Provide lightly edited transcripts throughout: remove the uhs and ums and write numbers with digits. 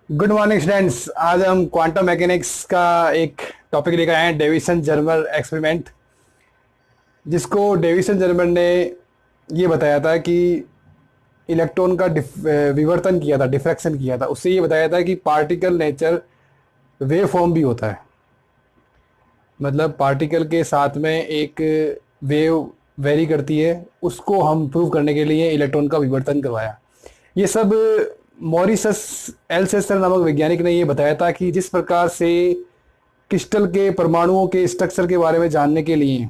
Good morning students. आज हम quantum mechanics का एक टॉपिक लेकर आए हैं, डेविसन जर्मर एक्सपेरिमेंट, जिसको डेविसन जर्मर ने ये बताया था कि इलेक्ट्रॉन का विवर्तन किया था, डिफ्रैक्शन किया था। उससे ये बताया था कि पार्टिकल नेचर वेव फॉर्म भी होता है। मतलब पार्टिकल के साथ में एक वेव वेरी करती है, उसको हम प्रूव करने के लिए इलेक्ट्रॉन का विवर्तन करवाया। ये सब मॉरिसस एल्सेस्टर नामक वैज्ञानिक ने ये बताया था कि जिस प्रकार से क्रिस्टल के परमाणुओं के स्ट्रक्चर के बारे में जानने के लिए,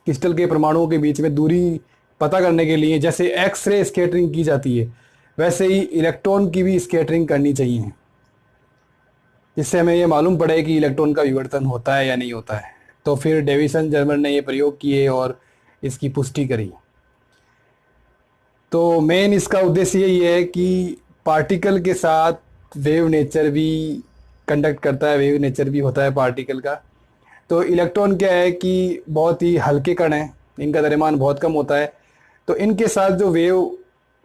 क्रिस्टल के परमाणुओं के बीच में दूरी पता करने के लिए जैसे एक्सरे स्कैटरिंग की जाती है, वैसे ही इलेक्ट्रॉन की भी स्कैटरिंग करनी चाहिए, जिससे हमें ये मालूम पड़े कि इलेक्ट्रॉन का विवर्तन होता है या नहीं होता है। तो फिर डेविसन जर्मर ने ये प्रयोग किए और इसकी पुष्टि करी। तो मेन इसका उद्देश्य यही है कि पार्टिकल के साथ वेव नेचर भी कंडक्ट करता है, वेव नेचर भी होता है पार्टिकल का। तो इलेक्ट्रॉन क्या है कि बहुत ही हल्के कण हैं, इनका द्रव्यमान बहुत कम होता है। तो इनके साथ जो वेव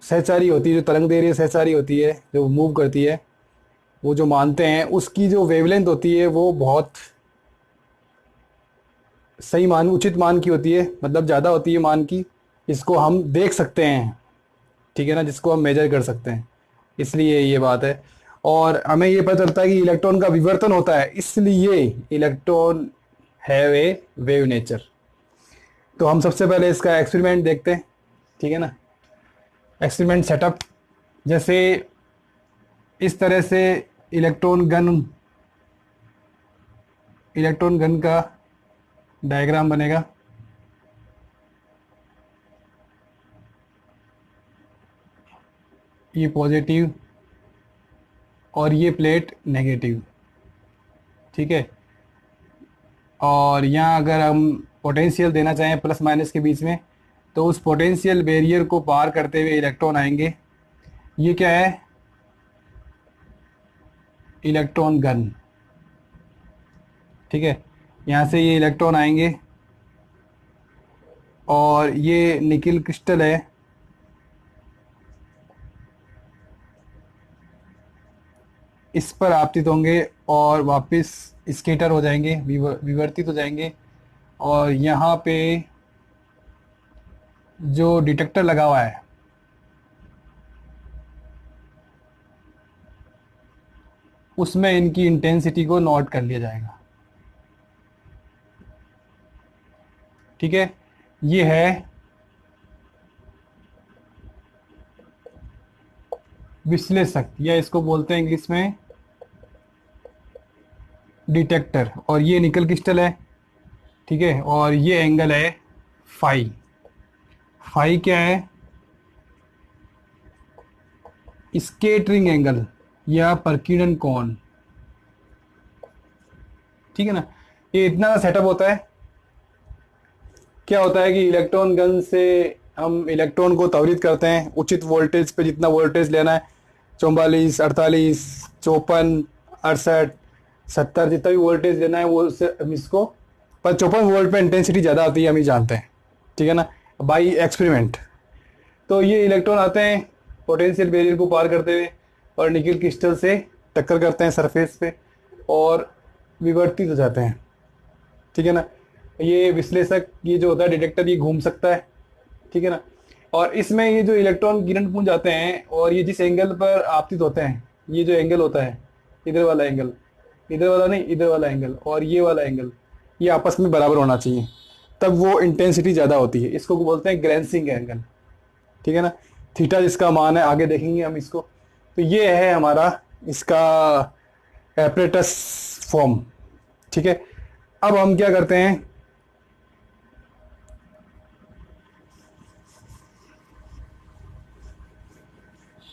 सहचारी होती है, जो तरंग दैर्ध्य सहचारी होती है, जो मूव करती है, वो जो मानते हैं उसकी जो वेवलेंथ होती है वो बहुत सही मान, उचित मान की होती है, मतलब ज़्यादा होती है मान की। इसको हम देख सकते हैं, ठीक है ना, जिसको हम मेजर कर सकते हैं। इसलिए ये बात है। और हमें ये पता चलता है कि इलेक्ट्रॉन का विवर्तन होता है, इसलिए electron have a wave nature. तो हम सबसे पहले इसका एक्सपेरिमेंट देखते हैं, ठीक है ना। एक्सपेरिमेंट सेटअप, जैसे इस तरह से इलेक्ट्रॉन गन इलेक्ट्रॉन गन का डायग्राम बनेगा। ये पॉजिटिव और ये प्लेट नेगेटिव, ठीक है। और यहाँ अगर हम पोटेंशियल देना चाहें प्लस माइनस के बीच में, तो उस पोटेंशियल बैरियर को पार करते हुए इलेक्ट्रॉन आएंगे। ये क्या है? इलेक्ट्रॉन गन, ठीक है। यहाँ से ये इलेक्ट्रॉन आएंगे और ये निकिल क्रिस्टल है, इस पर आपतित होंगे और वापस स्केटर हो जाएंगे, विवर्तित हो जाएंगे। और यहाँ पे जो डिटेक्टर लगा हुआ है, उसमें इनकी इंटेंसिटी को नोट कर लिया जाएगा, ठीक है। ये है विश्लेषक, या इसको बोलते हैं इंग्लिश में डिटेक्टर। और ये निकल क्रिस्टल है, ठीक है। और ये एंगल है फाई। फाई क्या है? स्केटरिंग एंगल या प्रकीर्णन कोण, ठीक है ना। ये इतना सेटअप होता है। क्या होता है कि इलेक्ट्रॉन गन से हम इलेक्ट्रॉन को त्वरित करते हैं उचित वोल्टेज पे, जितना वोल्टेज लेना है, 44, 48, 54, 68, 70, जितना भी वोल्टेज लेना है वो हम इसको, पर 54 वोल्ट पे इंटेंसिटी ज़्यादा आती है, हम ही जानते हैं, ठीक है ना, बाई एक्सपेरिमेंट। तो ये इलेक्ट्रॉन आते हैं पोटेंशियल बैरियर को पार करते हुए और निकल क्रिस्टल से टक्कर करते हैं सरफेस पे और विवर्तित हो जाते हैं, ठीक है ना। ये विश्लेषक, ये जो होता है डिटेक्टर, ये घूम सकता है, ठीक है ना। और इसमें ये जो इलेक्ट्रॉन किरण पुंज आते हैं और ये जिस एंगल पर आपतित होते हैं, ये जो एंगल होता है, इधर वाला एंगल, इधर वाला नहीं, इधर वाला एंगल और ये वाला एंगल, ये आपस में बराबर होना चाहिए, तब वो इंटेंसिटी ज़्यादा होती है। इसको बोलते हैं ग्रेंसिंग एंगल, ठीक है ना। थीटा जिसका मान है, आगे देखेंगे हम इसको। तो ये है हमारा इसका एपरेटस फॉर्म, ठीक है। अब हम क्या करते हैं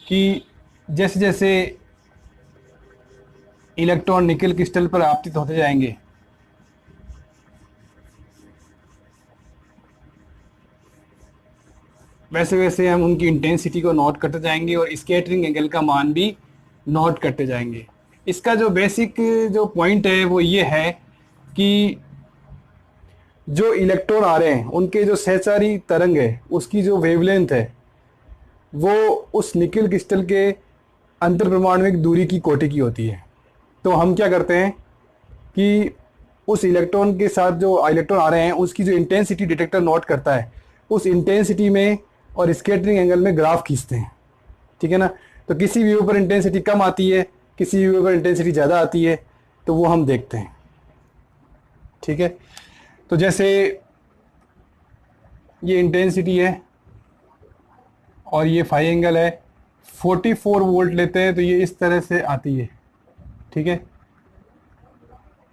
कि जैसे जैसे इलेक्ट्रॉन निकल क्रिस्टल पर आपतित होते जाएंगे, वैसे वैसे हम उनकी इंटेंसिटी को नोट करते जाएंगे और स्कैटरिंग एंगल का मान भी नोट करते जाएंगे। इसका जो बेसिक जो पॉइंट है वो ये है कि जो इलेक्ट्रॉन आ रहे हैं उनके जो सहचारी तरंग है, उसकी जो वेवलेंथ है, वो उस निकल क्रिस्टल के अंतर परमाणुविक दूरी की कोटि की होती है। तो हम क्या करते हैं कि उस इलेक्ट्रॉन के साथ जो इलेक्ट्रॉन आ रहे हैं उसकी जो इंटेंसिटी डिटेक्टर नोट करता है, उस इंटेंसिटी में और स्कैटरिंग एंगल में ग्राफ खींचते हैं। ठीक है ना। तो किसी व्यू पर इंटेंसिटी कम आती है, किसी व्यू पर इंटेंसिटी ज़्यादा आती है, तो वो हम देखते हैं। ठीक है। तो जैसे ये इंटेंसिटी है और ये फाई एंगल है, 44 वोल्ट लेते हैं तो ये इस तरह से आती है। ठीक है।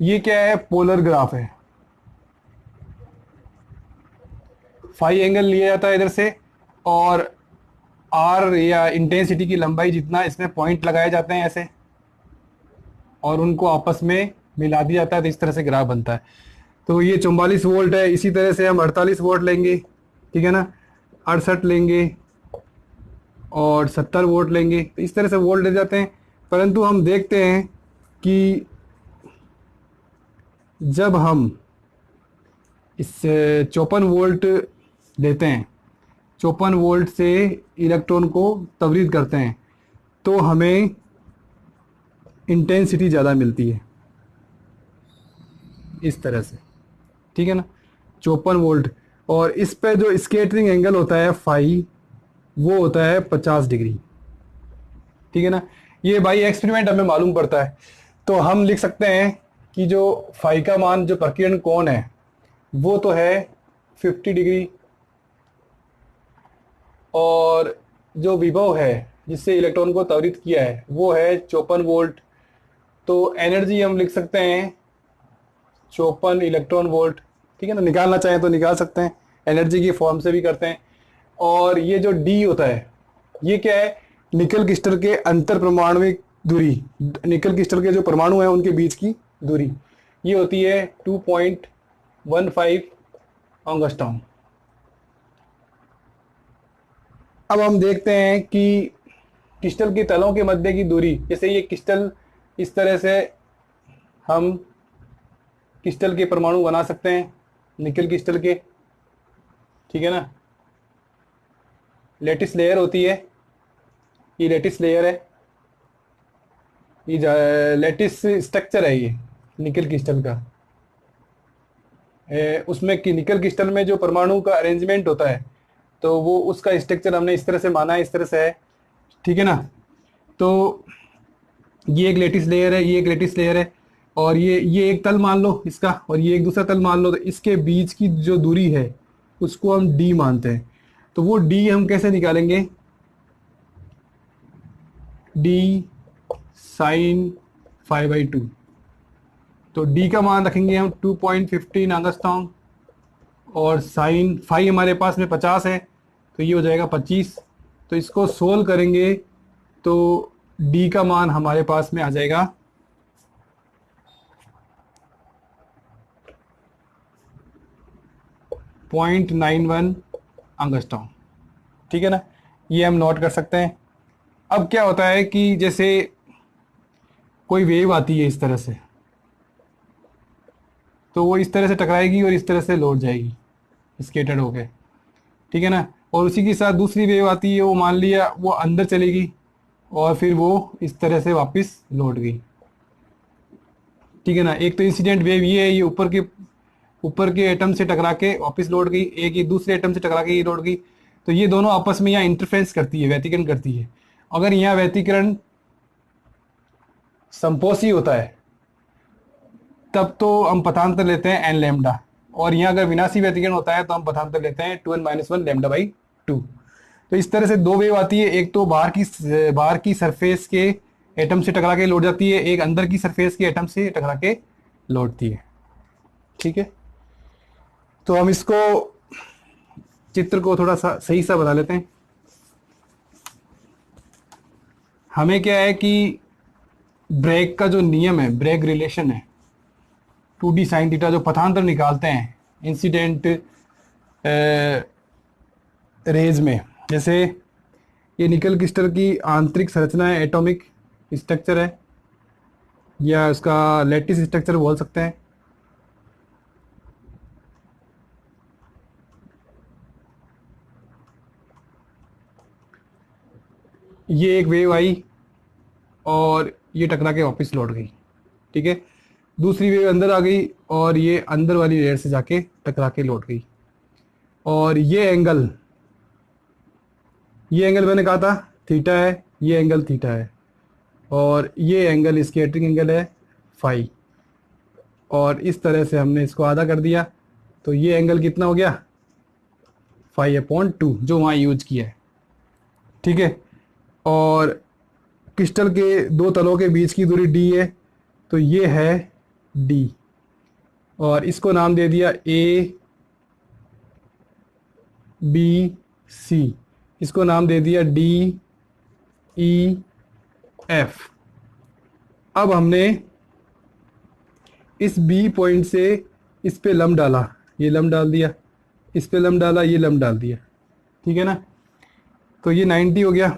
ये क्या है, पोलर ग्राफ है। फाई एंगल लिया जाता है इधर से, और आर या इंटेंसिटी की लंबाई जितना इसमें पॉइंट लगाए जाते हैं ऐसे, और उनको आपस में मिला दिया जाता है, तो इस तरह से ग्राफ बनता है। तो ये 44 वोल्ट है। इसी तरह से हम 48 वोल्ट लेंगे, ठीक है ना, 68 लेंगे और 70 वोल्ट लेंगे, तो इस तरह से वोल्ट ले जाते हैं। परंतु हम देखते हैं कि जब हम इस 54 वोल्ट लेते हैं, 54 वोल्ट से इलेक्ट्रॉन को तवरीद करते हैं, तो हमें इंटेंसिटी ज़्यादा मिलती है इस तरह से। ठीक है ना, 54 वोल्ट। और इस पे जो स्केटरिंग एंगल होता है फाई, वो होता है 50 डिग्री। ठीक है ना। ये भाई एक्सपेरिमेंट हमें मालूम पड़ता है। तो हम लिख सकते हैं कि जो फाई का मान, जो प्रकीर्णन कोण है, वो तो है 50 डिग्री, और जो विभव है जिससे इलेक्ट्रॉन को त्वरित किया है वो है 54 वोल्ट। तो एनर्जी हम लिख सकते हैं 54 इलेक्ट्रॉन वोल्ट। ठीक है ना, निकालना चाहें तो निकाल सकते हैं, एनर्जी की फॉर्म से भी करते हैं। और ये जो डी होता है, ये क्या है, निकल क्रिस्टल के अंतर परमाणुविक दूरी, निकल क्रिस्टल के जो परमाणु हैं उनके बीच की दूरी, ये होती है 2.15 एंगस्ट्रॉम। अब हम देखते हैं कि क्रिस्टल के तलों के मध्य की दूरी, जैसे ये क्रिस्टल, इस तरह से हम क्रिस्टल के परमाणु बना सकते हैं, निकल क्रिस्टल के। ठीक है ना, लेटिस लेयर होती है, ये लेटिस लेयर है, ये लेटिस स्ट्रक्चर है ये निकल क्रिस्टल का। उसमें कि निकल क्रिस्टल में जो परमाणु का अरेंजमेंट होता है, तो वो उसका स्ट्रक्चर हमने इस तरह से माना है, इस तरह से है। ठीक है ना। तो ये एक लेटिस लेयर है, ये एक लेटिस लेयर है, और ये एक तल मान लो इसका, और ये एक दूसरा तल मान लो, तो इसके बीच की जो दूरी है उसको हम डी मानते हैं। तो वो डी हम कैसे निकालेंगे, डी साइन 5/2। तो डी का मान रखेंगे हम 2.15 एंगस्ट्रॉम, और साइन फाई हमारे पास में 50 है, तो ये हो जाएगा 25। तो इसको सोल्व करेंगे तो डी का मान हमारे पास में आ जाएगा 0.91 एंगस्ट्रॉम। ठीक है ना, ये हम नोट कर सकते हैं। अब क्या होता है कि जैसे कोई वेव आती है इस तरह से, तो वो इस तरह से टकराएगी और इस तरह से लौट जाएगी स्केटर्ड होके। ठीक है ना। और उसी के साथ दूसरी वेव आती है, वो मान लिया वो अंदर चलेगी और फिर वो इस तरह से वापस लौट गई। ठीक है ना। एक तो इंसिडेंट वेव ये है, ये ऊपर के एटम से टकरा के वापस लौट गई, एक ये दूसरे एटम से टकरा के ये लौट गई। तो ये दोनों आपस में यहाँ इंटरफेरेंस करती है, व्यतिकरण करती है। अगर यहाँ व्यतिकरण संपोषी होता है तब तो हम पथांतर लेते हैं एन लैम्डा, और यहाँ अगर विनाशी व्यतिकरण होता है तो हम पथांतर लेते हैं 2n-1 लैम्डा/2। तो इस तरह से दो वेव आती है, एक तो बाहर की सरफेस के एटम से टकरा के लौट जाती है, एक अंदर की सरफेस के एटम से टकरा के लौटती है। ठीक है। तो हम इसको चित्र को थोड़ा सा सही सा बना लेते हैं। हमें क्या है कि ब्रेग का जो नियम है, ब्रेग रिलेशन है, 2d साइन थीटा, जो पथांतर निकालते हैं इंसिडेंट रेज में, जैसे ये निकल क्रिस्टल की आंतरिक संरचना है, एटॉमिक स्ट्रक्चर है, या उसका लैटिस स्ट्रक्चर बोल सकते हैं। ये एक वेव आई, और ये टकरा के वापस लौट गई। ठीक है, दूसरी वेव अंदर आ गई और ये अंदर वाली लेयर से जाके टकरा के लौट गई। और ये एंगल मैंने कहा था थीटा है, ये एंगल थीटा है, और ये एंगल स्केटरिंग एंगल है फाई। और इस तरह से हमने इसको आधा कर दिया, तो ये एंगल कितना हो गया, 5/2 जो वहाँ यूज किया है। ठीक है, और क्रिस्टल के दो तलों के बीच की दूरी d है, तो ये है d, और इसको नाम दे दिया A B C, इसको नाम दे दिया D E F। अब हमने इस B पॉइंट से इस पे लंब डाला, ये लंब डाल दिया, इस पे लंब डाला, ये लंब डाल दिया। ठीक है ना, तो ये 90 हो गया,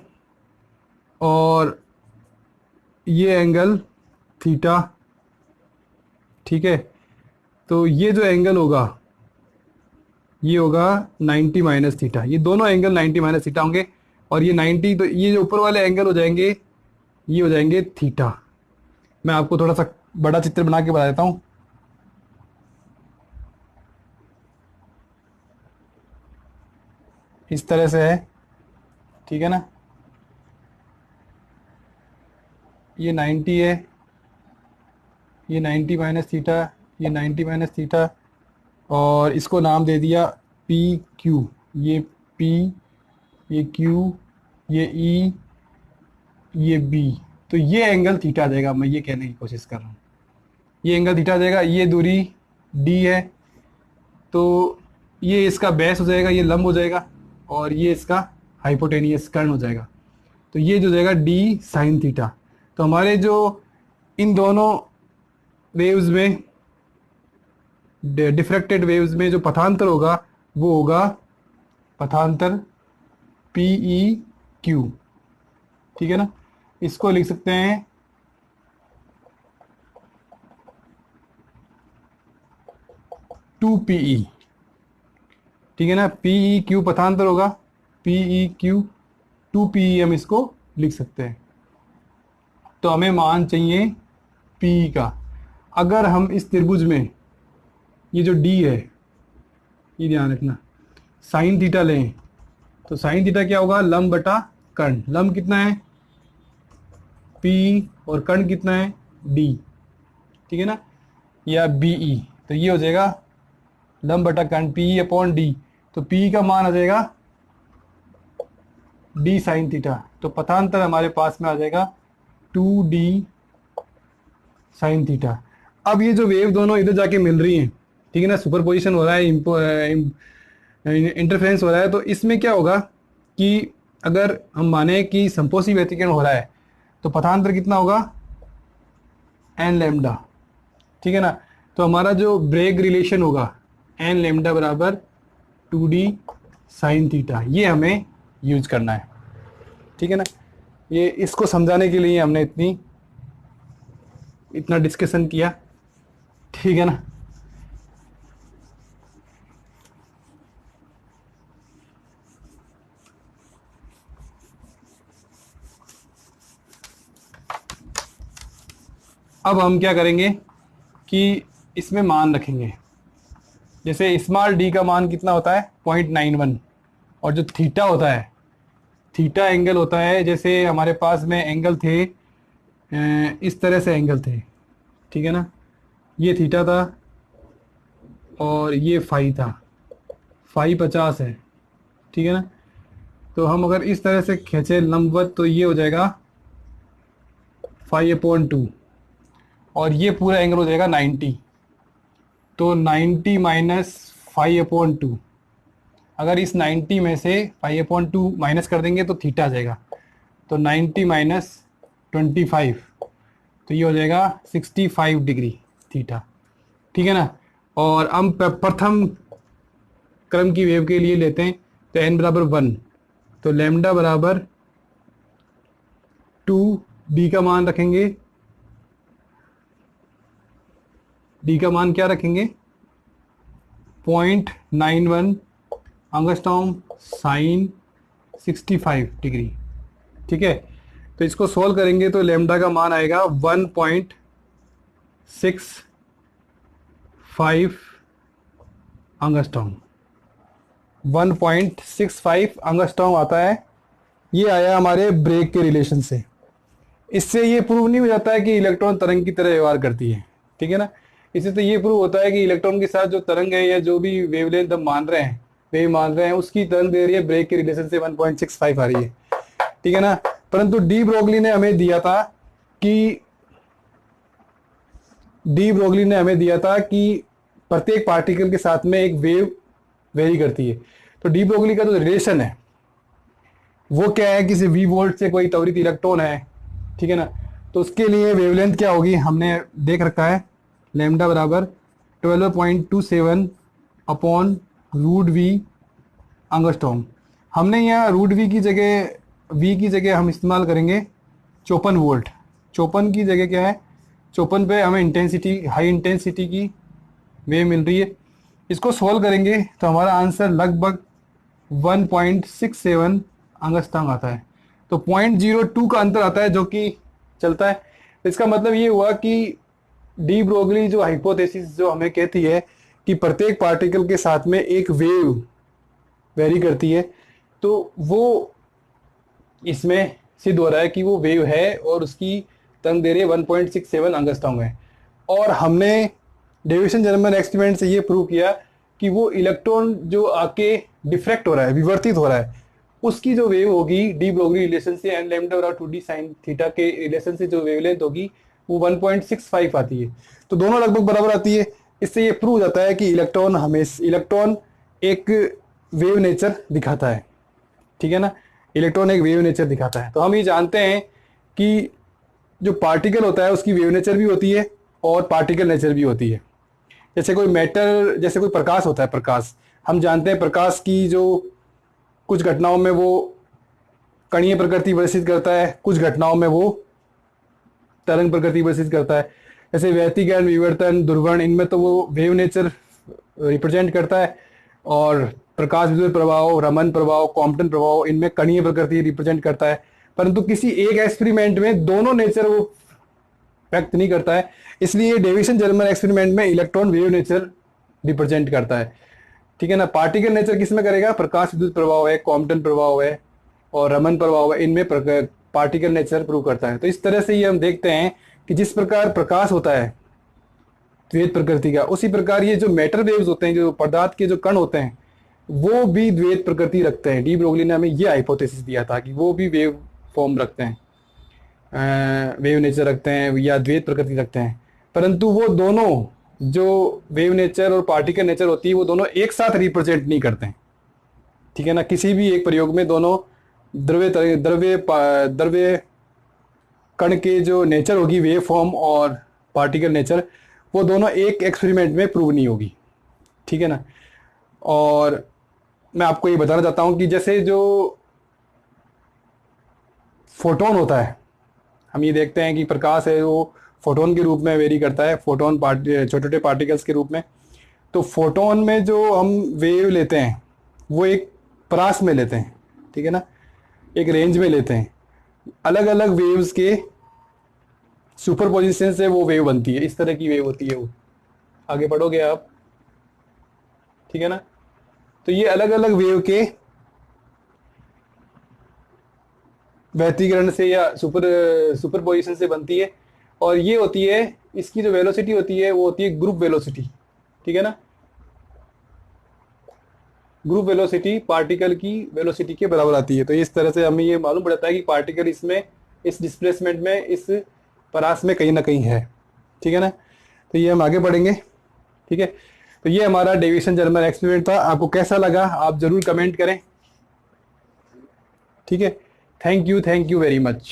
और ये एंगल थीटा। ठीक है, तो ये जो एंगल होगा ये होगा 90 माइनस थीटा, ये दोनों एंगल 90 माइनस थीटा होंगे, और ये 90, तो ये जो ऊपर वाले एंगल हो जाएंगे ये हो जाएंगे थीटा। मैं आपको थोड़ा सा बड़ा चित्र बना के बता देता हूँ। इस तरह से है, ठीक है ना, ये 90 है, ये 90 माइनस थीटा, ये 90 माइनस थीटा, और इसको नाम दे दिया पी क्यू, ये पी, ये क्यू, ये ई, ये बी। तो ये एंगल थीटा आ जाएगा, मैं ये कहने की कोशिश कर रहा हूँ, ये एंगल थीटा आ जाएगा। ये दूरी डी है, तो ये इसका बेस हो जाएगा, ये लंब हो जाएगा, और ये इसका हाइपोटेनियस कर्ण हो जाएगा, तो ये जो जाएगा डी साइन थीटा। तो हमारे जो इन दोनों वेव्स में, डिफ्रैक्टेड वेव्स में जो पथांतर होगा वो होगा पथांतर पी ई क्यू। ठीक है ना, इसको लिख सकते हैं टू पी ई। ठीक है ना, पी ई क्यू पथांतर होगा, पी ई क्यू 2 PE हम इसको लिख सकते हैं। तो हमें मान चाहिए पी का। अगर हम इस त्रिभुज में ये जो डी है, ये ध्यान रखना, साइन थीटा लें, तो साइन थीटा क्या होगा, लंब बटा कर्ण। लंब कितना है पी, और कर्ण कितना है डी। ठीक है ना, या बी ई, तो ये हो जाएगा लंब बटा कर्ण पी अपॉन डी। तो पी का मान आ जाएगा डी साइन थीटा, तो पथांतर हमारे पास में आ जाएगा 2D साइन थीटा। अब ये जो वेव दोनों इधर जाके मिल रही हैं, ठीक है ना, सुपरपोजिशन हो रहा है, इंटरफेरेंस हो रहा है, तो इसमें क्या होगा कि अगर हम माने कि संपोषी व्यतिकरण हो रहा है, तो पथांतर कितना होगा एन लैम्डा। ठीक है ना, तो हमारा जो ब्रेग रिलेशन होगा एन लैम्डा बराबर 2D साइन थीटा, ये हमें यूज करना है। ठीक है ना, ये इसको समझाने के लिए हमने इतना डिस्कशन किया। ठीक है ना, अब हम क्या करेंगे कि इसमें मान रखेंगे। जैसे स्मॉल डी का मान कितना होता है 0.91, और जो थीटा होता है, थीटा एंगल होता है, जैसे हमारे पास में एंगल थे, इस तरह से एंगल थे। ठीक है ना, ये थीटा था और ये फाई था, फाई 50 है। ठीक है ना, तो हम अगर इस तरह से खींचे लंबवत, तो ये हो जाएगा 5/2, और ये पूरा एंगल हो जाएगा 90। तो 90 माइनस 5/2, अगर इस 90 में से 5/2 माइनस कर देंगे तो थीटा आ जाएगा, तो 90 माइनस 25, तो ये हो जाएगा 65 डिग्री थीटा। ठीक है ना, और हम प्रथम क्रम की वेव के लिए लेते हैं, तो n बराबर 1, तो लैम्डा बराबर 2D का मान रखेंगे, D का मान क्या रखेंगे 0.91 एंगस्ट्रॉम साइन 65 डिग्री। ठीक है, तो इसको सोल्व करेंगे तो लेमडा का मान आएगा 1.65 एंगस्ट्रॉम। 1.65 एंगस्ट्रॉम आता है। ये आया हमारे ब्रेक के रिलेशन से। इससे ये प्रूव नहीं हो जाता है कि इलेक्ट्रॉन तरंग की तरह व्यवहार करती है, ठीक है ना। इससे तो ये प्रूव होता है कि इलेक्ट्रॉन के साथ जो तरंग है या जो भी वेवलेंथ हम मान रहे हैं, वेव मान रहे हैं, उसकी तरंग दे रही है ब्रेक के रिलेशन से 1.65 आ रही है, ठीक है ना। परंतु डी ब्रोगली ने हमें दिया था कि प्रत्येक पार्टिकल के साथ में एक वेव वेरी करती है। तो डी ब्रोगली का जो रिलेशन है वो क्या है, किसी वी वोल्ट से कोई त्वरित इलेक्ट्रॉन है, ठीक है ना। तो उसके लिए वेवलेंथ क्या होगी हमने देख रखा है, लैम्डा बराबर 12.27 अपॉन रूट वी एंगस्ट्रॉम। हमने यहाँ रूट वी की जगह हम इस्तेमाल करेंगे 54 वोल्ट। 54 की जगह क्या है, 54 पे हमें हाई इंटेंसिटी की वेव मिल रही है। इसको सोल्व करेंगे तो हमारा आंसर लगभग 1.67 एंगस्ट्रॉम आता है। तो 0.02 का अंतर आता है जो कि चलता है। इसका मतलब ये हुआ कि डी ब्रोगली जो हाइपोथेसिस जो हमें कहती है कि प्रत्येक पार्टिकल के साथ में एक वेव वेरी करती है, तो वो इसमें सिद्ध हो रहा है कि वो वेव है और उसकी तरंग दैर्घ्य 1.67 एंगस्ट्रॉम है। और हमने डेविसन जर्मन एक्सपेरिमेंट से ये प्रूव किया कि वो इलेक्ट्रॉन जो आके डिफ्रैक्ट हो रहा है, विवर्तित हो रहा है, उसकी जो वेव होगी डी ब्रोगली रिलेशन से एन लैम्डा बराबर 2d sin थीटा के रिलेशन से जो वेवलेंथ होगी वो 1.65 आती है। तो दोनों लगभग बराबर आती है। इससे ये प्रूव जाता है कि इलेक्ट्रॉन एक वेव नेचर दिखाता है, ठीक है ना। इलेक्ट्रॉन एक वेव नेचर दिखाता है। तो हम ये जानते हैं कि जो पार्टिकल होता है उसकी वेव नेचर भी होती है और पार्टिकल नेचर भी होती है। जैसे कोई प्रकाश होता है, प्रकाश हम जानते हैं प्रकाश की जो कुछ घटनाओं में वो कणीय प्रकृति प्रदर्शित करता है, कुछ घटनाओं में वो तरंग प्रकृति प्रदर्शित करता है। जैसे व्यतिकरण, विवर्तन, दुर्वर्ण, इनमें तो वो वेव नेचर रिप्रेजेंट करता है, और प्रकाश विद्युत प्रभाव, रमन प्रभाव, कॉम्पटन प्रभाव, इनमें कणीय प्रकृति रिप्रेजेंट करता है। परंतु किसी एक एक्सपेरिमेंट में दोनों नेचर वो व्यक्त नहीं करता है। इसलिए डेविसन जर्मन एक्सपेरिमेंट में इलेक्ट्रॉन वेव नेचर रिप्रेजेंट करता है, ठीक है ना। पार्टिकल नेचर किसमें करेगा, प्रकाश विद्युत प्रभाव है, कॉम्पटन प्रभाव है और रमन प्रभाव है, इनमें पार्टिकल नेचर प्रूव करता है। तो इस तरह से ये हम देखते हैं कि जिस प्रकार प्रकाश होता है द्वैत प्रकृति का, उसी प्रकार ये जो मैटर वेव्स होते हैं, जो पदार्थ के जो कण होते हैं, वो भी द्वैत प्रकृति रखते हैं। डी ब्रोगली ने हमें ये हाइपोथेसिस दिया था कि वो भी वेव फॉर्म रखते हैं, वेव नेचर रखते हैं या द्वैत प्रकृति रखते हैं। परंतु वो दोनों जो वेव नेचर और पार्टिकल नेचर होती है वो दोनों एक साथ रिप्रेजेंट नहीं करते हैं, ठीक है ना। किसी भी एक प्रयोग में दोनों द्रव्य कण के जो नेचर होगी, वेव फॉर्म और पार्टिकल नेचर, वो दोनों एक एक्सपेरिमेंट में प्रूव नहीं होगी, ठीक है ना। और मैं आपको ये बताना चाहता हूँ कि जैसे जो फोटोन होता है, हम ये देखते हैं कि प्रकाश है वो फोटोन के रूप में वेरी करता है, फोटोन छोटे छोटे पार्टिकल्स के रूप में। तो फोटोन में जो हम वेव लेते हैं वो एक परास में लेते हैं, ठीक है ना, एक रेंज में लेते हैं। अलग अलग वेव्स के सुपरपोजिशन से वो वेव बनती है, इस तरह की वेव होती है वो। आगे बढ़ोगे आप, ठीक है ना। तो ये अलग अलग वेव के व्यतिकरण से या सुपरपोजिशन से बनती है, और ये होती है, इसकी जो वेलोसिटी होती है वो होती है ग्रुप वेलोसिटी, ठीक है ना। ग्रुप वेलोसिटी पार्टिकल की वेलोसिटी के बराबर आती है। तो इस तरह से हमें ये मालूम पड़ता है कि पार्टिकल इसमें, इस डिस्प्लेसमेंट में, इस परास में कहीं ना कहीं है, ठीक है ना। तो ये हम आगे बढ़ेंगे, ठीक है। तो ये हमारा डेविसन जर्मन एक्सपेरिमेंट था। आपको कैसा लगा आप जरूर कमेंट करें, ठीक है। Thank you very much.